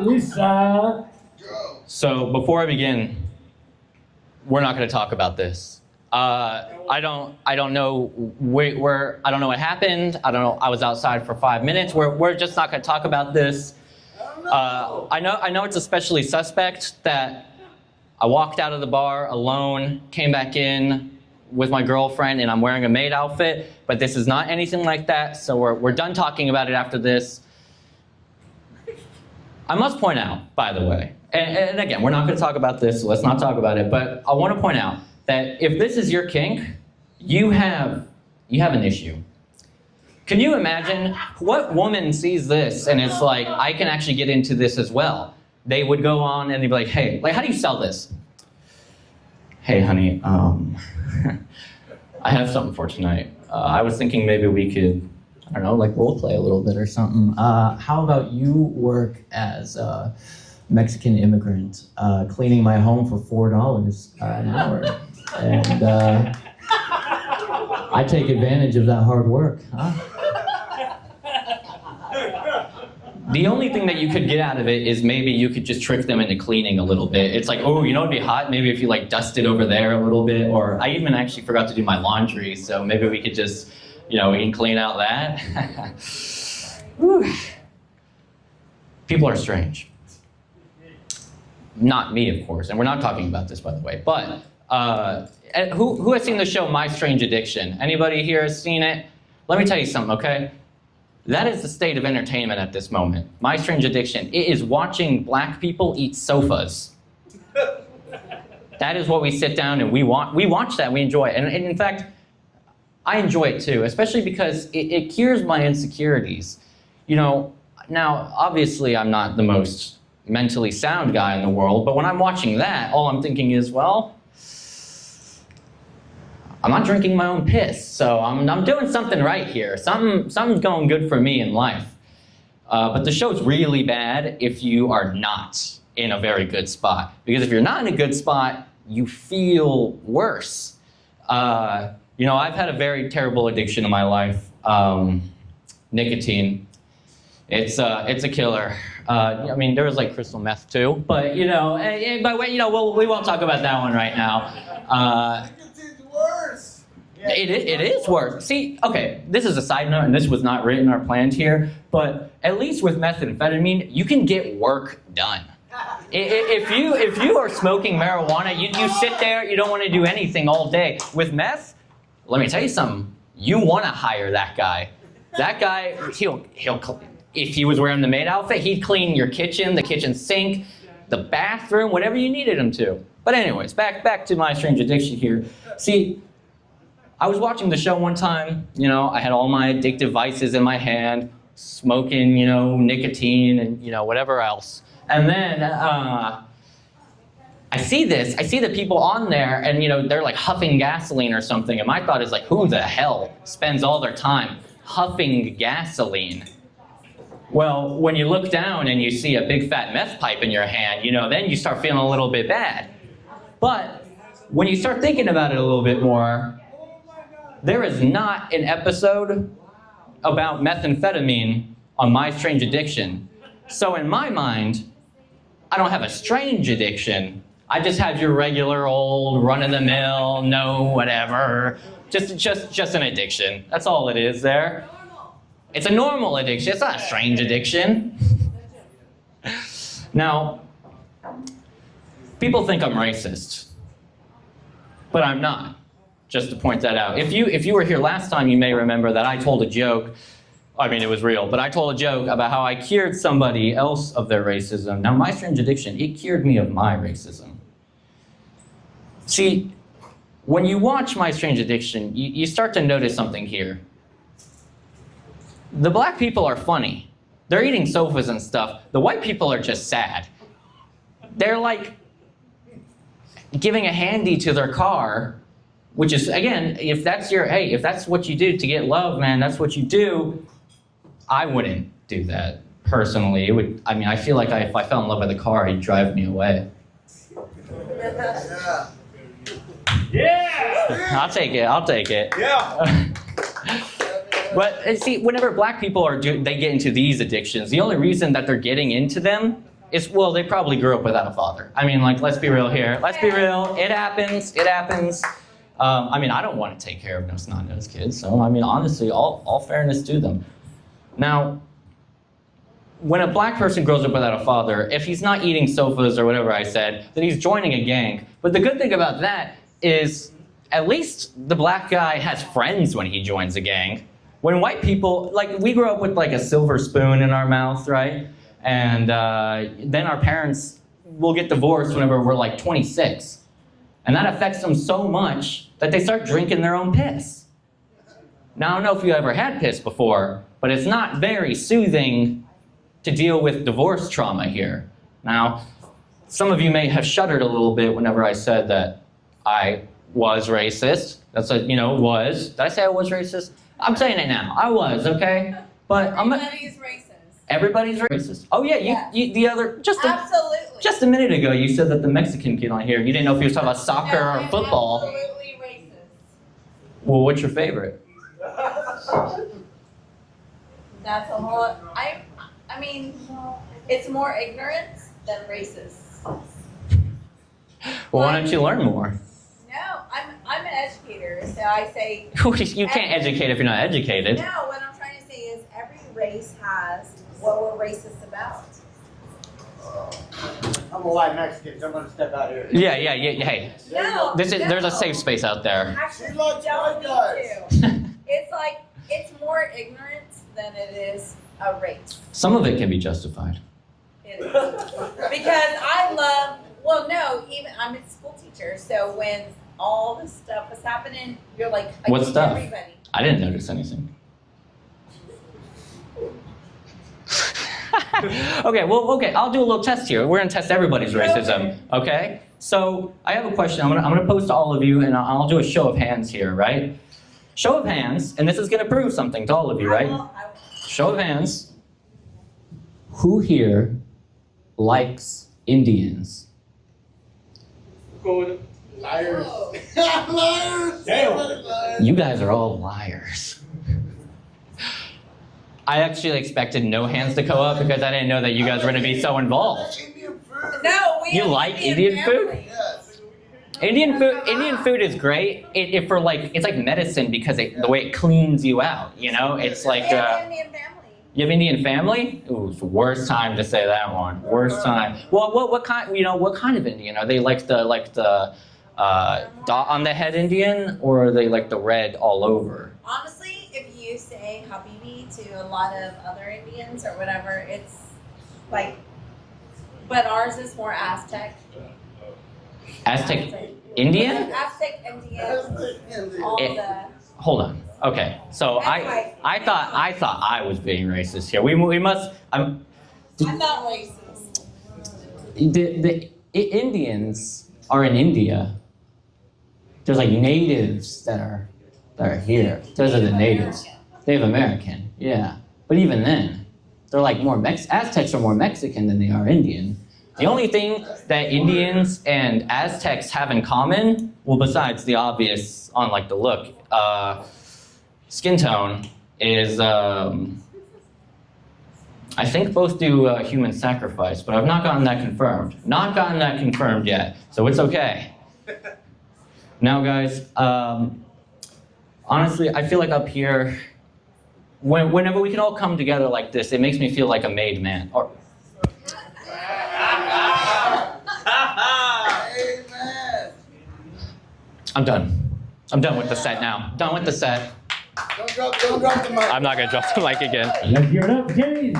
Lisa. So before I begin, we're not going to talk about this. I don't know where I don't know what happened. I don't know. I was outside for 5 minutes. We're just not going to talk about this. I know it's especially suspect that I walked out of the bar alone, came back in with my girlfriend, and I'm wearing a Maid outfit. But this is not anything like that. So we're done talking about it after this. I must point out, by the way, and again, we're not going to talk about this, so let's not talk about it, but I want to point out that if this is your kink, you have an issue. Can you imagine what woman sees this and it's like, I can actually get into this as well? They would go on and they'd be like, hey, like, how do you sell this? Hey, honey, I have something for tonight. I was thinking maybe we could, I don't know, like role play a little bit or something. How about you work as a Mexican immigrant, cleaning my home for $4 an hour, and I take advantage of that hard work, huh? The only thing that you could get out of it is maybe you could just trick them into cleaning a little bit. It's like, oh, you know, it'd be hot maybe if you like dusted over there a little bit, or I even actually forgot to do my laundry, so maybe we could just, you know, we can clean out that. People are strange. Not me, of course, and we're not talking about this, by the way, but who has seen the show My Strange Addiction? Anybody here has seen it? Let me tell you something, okay? That is the state of entertainment at this moment. My Strange Addiction. It is watching black people eat sofas. That is what we sit down and we watch that, we enjoy it. And in fact, I enjoy it too, especially because it cures my insecurities. You know, now, obviously I'm not the most mentally sound guy in the world, but when I'm watching that, all I'm thinking is, well, I'm not drinking my own piss, so I'm doing something right here. Something's going good for me in life. But the show's really bad if you are not in a very good spot. Because if you're not in a good spot, you feel worse. You know, I've had a very terrible addiction in my life, nicotine. It's a killer. I mean, there was like crystal meth too, but you know, we won't talk about that one right now. Nicotine's worse. Yeah, it is worse. See, okay, this is a side note, and this was not written or planned here, but at least with methamphetamine, you can get work done. If you are smoking marijuana, you sit there, you don't want to do anything all day. With meth, let me tell you something. You want to hire that guy. That guy, he'll if he was wearing the Maid outfit, he'd clean your kitchen, the kitchen sink, the bathroom, whatever you needed him to. But anyways, back to My Strange Addiction here. See, I was watching the show one time, you know, I had all my addictive vices in my hand, smoking, you know, nicotine and, you know, whatever else. And then I see the people on there and, you know, they're like huffing gasoline or something. And my thought is like, who the hell spends all their time huffing gasoline? Well, when you look down and you see a big fat meth pipe in your hand, you know, then you start feeling a little bit bad. But when you start thinking about it a little bit more, there is not an episode about methamphetamine on My Strange Addiction. So in my mind, I don't have a strange addiction. I just have your regular old run-of-the-mill, no whatever, just an addiction. That's all it is there. It's a normal addiction. It's not a strange addiction. Now, people think I'm racist, but I'm not. Just to point that out. If you were here last time, you may remember that I told a joke. I mean, it was real, but I told a joke about how I cured somebody else of their racism. Now, My Strange Addiction, it cured me of my racism. See, when you watch My Strange Addiction, you start to notice something here. The black people are funny. They're eating sofas and stuff. The white people are just sad. They're like giving a handy to their car, which is, again, if that's what you do to get love, man, that's what you do. I wouldn't do that personally. It would. I mean, I feel like if I fell in love with a car, he'd drive me away. Yeah. I'll take it. Yeah. But see, whenever black people they get into these addictions, the only reason that they're getting into them is, well, they probably grew up without a father. I mean, like, let's be real here. Let's be real. It happens. It happens. I mean, I don't want to take care of no snot-nosed kids. So, I mean, honestly, all fairness to them. Now, when a black person grows up without a father, if he's not eating sofas or whatever I said, then he's joining a gang. But the good thing about that is, at least the black guy has friends when he joins a gang. When white people, like, we grew up with like a silver spoon in our mouth, right? And then our parents will get divorced whenever we're like 26. And that affects them so much that they start drinking their own piss. Now, I don't know if you ever had piss before, but it's not very soothing to deal with divorce trauma here. Now, some of you may have shuddered a little bit whenever I said that I was racist. That's a, was. Did I say I was racist? I'm saying it now. I was, okay? But everybody's racist. Everybody's racist. Oh yeah, you the other absolutely. Just a minute ago you said that the Mexican kid on here, you didn't know if he was talking about soccer or football. Absolutely racist. Well, what's your favorite? That's a whole. I mean, it's more ignorance than racist. Well, why don't you learn more? No, I'm an educator, so I say. You can't educate if you're not educated. No, what I'm trying to say is every race has what we're racist about. I'm a white Mexican, so I'm gonna step out here. Yeah. Hey, No, there's a safe space out there. Actually, She likes don't white need guys. to. It's like it's more ignorance than it is a race. Some of it can be justified. It is. Because I love. Well, no, even I'm a school teacher, so when all this stuff was happening, you're like, What stuff? everybody. I didn't notice anything. Okay, I'll do a little test here. We're gonna test everybody's racism, okay? So I have a question. I'm gonna pose to all of you, and I'll do a show of hands here, right? Show of hands, and this is gonna prove something to all of you, right? I will. Show of hands. Who here likes Indians? Liars. Oh. Liars. Damn. You guys are all liars. I actually expected no hands to go up because I didn't know that you guys were gonna be so involved. Indian food. No, we You have like Indian food? family. Yes. Indian food is great. It's like medicine because the way it cleans you out. It's like. And Indian family. You have Indian family? Ooh, it's the worst time to say that one. Worst time. Well, what kind? What kind of Indian? Are they like the dot on the head Indian, or are they like the red all over? Honestly, if you say Habibi to a lot of other Indians or whatever, it's like, but ours is more Aztec. Aztec Indian? Aztec Indian. All It- the. Hold on. Okay, so Anyway. I thought I was being racist here. We must. I'm not racist. The Indians are in India. There's like natives that are here. Those are the natives. Native American, yeah. But even then, they're like more Aztecs are more Mexican than they are Indian. The only thing that Indians and Aztecs have in common, well, besides the obvious on like the look, skin tone, is I think both do human sacrifice, but I've not gotten that confirmed. Not gotten that confirmed yet, so it's okay. Now, guys, honestly, I feel like up here, whenever we can all come together like this, it makes me feel like a made man. Or, Amen. I'm done. I'm done with the set now. Done with the set. Don't drop the mic. I'm not gonna drop the mic again. Let's give it up, Kane.